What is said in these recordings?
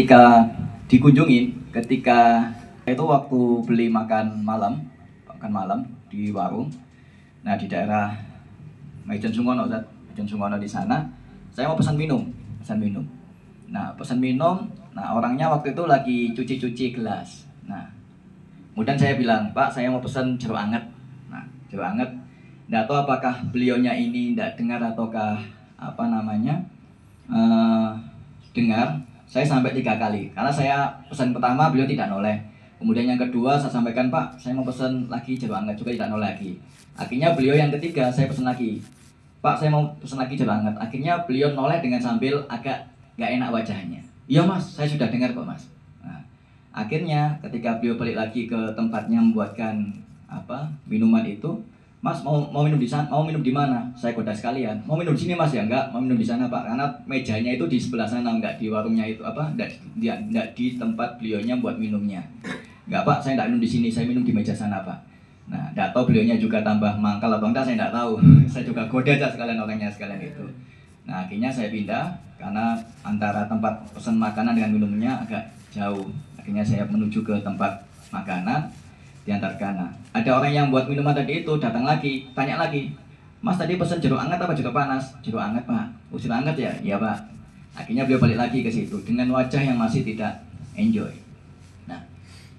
Ketika ketika itu waktu beli makan malam di warung. Nah, di daerah Maijen Sungono, di sana. Saya mau pesan minum. Nah, pesan minum. Nah, orangnya waktu itu lagi cuci-cuci gelas. Nah, kemudian saya bilang, Pak, saya mau pesan jeruk anget. Nah, jeruk anget. Nggak tahu apakah beliaunya ini nggak dengar ataukah apa namanya dengar. Saya sampai 3 kali karena saya pesan pertama beliau tidak noleh, kemudian yang kedua saya sampaikan, Pak, saya mau pesan lagi jeruk anget, juga tidak noleh lagi. Akhirnya beliau yang ketiga saya pesan lagi, Pak, saya mau pesan lagi jeruk anget. Akhirnya beliau noleh dengan sambil agak nggak enak wajahnya. Iya Mas, saya sudah dengar kok Mas. Nah, akhirnya ketika beliau balik lagi ke tempatnya membuatkan minuman itu, Mas, mau minum di sana, mau minum di mana? Saya goda sekalian. Mau minum di sini Mas? Ya enggak, mau minum di sana Pak. Karena mejanya itu di sebelah sana, enggak di warungnya itu enggak di tempat beliaunya buat minumnya. Enggak Pak, saya enggak minum di sini, saya minum di meja sana Pak. Nah, enggak tahu beliaunya juga tambah mangkal apa enggak, saya enggak tahu. Saya juga goda aja sekalian orangnya sekalian itu. Nah, akhirnya saya pindah karena antara tempat pesan makanan dengan minumnya agak jauh. Akhirnya saya menuju ke tempat makanan, diantarkan. Nah, ada orang yang buat minuman tadi itu datang lagi, tanya lagi, Mas, tadi pesan jeruk anget apa jeruk panas? Jeruk anget Pak. Oh, jeruk anget ya? Iya Pak. Akhirnya beliau balik lagi ke situ dengan wajah yang masih tidak enjoy. Nah,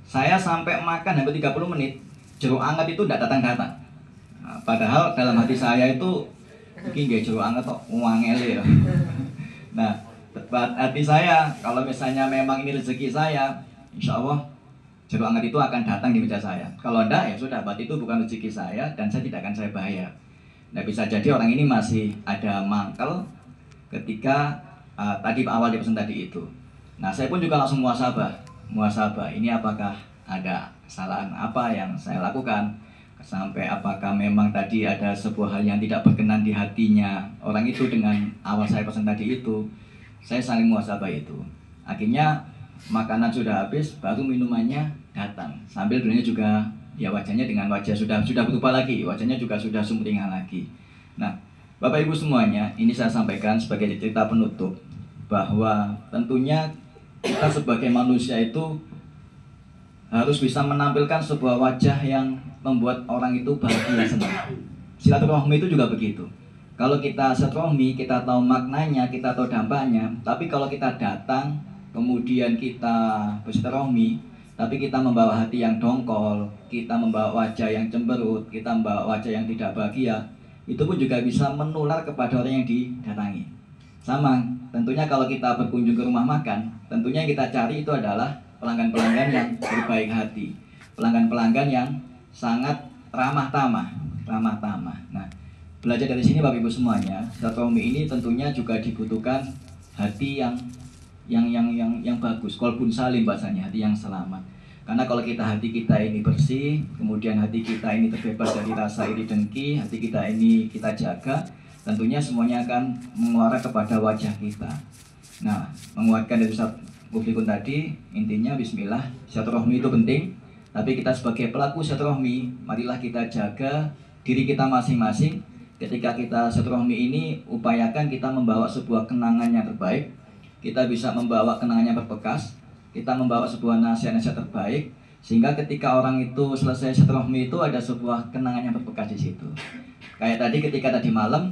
saya sampai makan hampir 30 menit, jeruk anget itu tidak datang-datang. Nah, padahal dalam hati saya itu mungkin gak jeruk anget kok ngele ya. Nah, hati saya kalau misalnya memang ini rezeki saya, insya Allah jeruk anget itu akan datang di meja saya. Kalau enggak, ya sudah, berarti itu bukan rezeki saya dan saya tidak akan saya bayar. Nah, bisa jadi orang ini masih ada mangkel ketika tadi awal dia pesan tadi itu. Nah, saya pun juga langsung muhasabah. Ini apakah ada kesalahan apa yang saya lakukan? Sampai apakah memang tadi ada sebuah hal yang tidak berkenan di hatinya orang itu dengan awal saya pesan tadi itu. Saya saling muhasabah itu. Akhirnya makanan sudah habis, baru minumannya datang. Sambil dulunya juga ya wajahnya dengan wajah sudah berubah lagi, wajahnya juga sudah sumringah lagi. Nah, Bapak Ibu semuanya, ini saya sampaikan sebagai cerita penutup bahwa tentunya kita sebagai manusia itu harus bisa menampilkan sebuah wajah yang membuat orang itu bahagia, senang. Silaturahmi itu juga begitu. Kalau kita silaturahmi, kita tahu maknanya, kita tahu dampaknya. Tapi kalau kita datang kemudian kita bersilaturahmi, tapi kita membawa hati yang dongkol, kita membawa wajah yang cemberut, kita membawa wajah yang tidak bahagia, itu pun juga bisa menular kepada orang yang didatangi. Sama, tentunya kalau kita berkunjung ke rumah makan, tentunya yang kita cari itu adalah pelanggan-pelanggan yang berbaik hati, pelanggan-pelanggan yang sangat ramah tamah. Nah, belajar dari sini Bapak Ibu semuanya, silaturahmi ini tentunya juga dibutuhkan hati yang bagus, qalbun salim bahasanya, hati yang selamat. Karena kalau hati kita ini bersih, kemudian hati kita ini terbebas dari rasa iri dengki, hati kita ini kita jaga, tentunya semuanya akan mengarah kepada wajah kita. Nah, menguatkan dari Ustaz Muflikun tadi, intinya bismillah, silaturahmi itu penting, tapi kita sebagai pelaku silaturahmi, marilah kita jaga diri kita masing-masing. Ketika kita silaturahmi ini, upayakan kita membawa sebuah kenangan yang terbaik. Kita bisa membawa kenangan yang berbekas, kita membawa sebuah nasihat-nasihat terbaik, sehingga ketika orang itu selesai silaturahmi itu ada sebuah kenangan yang berbekas di situ. Kayak tadi ketika tadi malam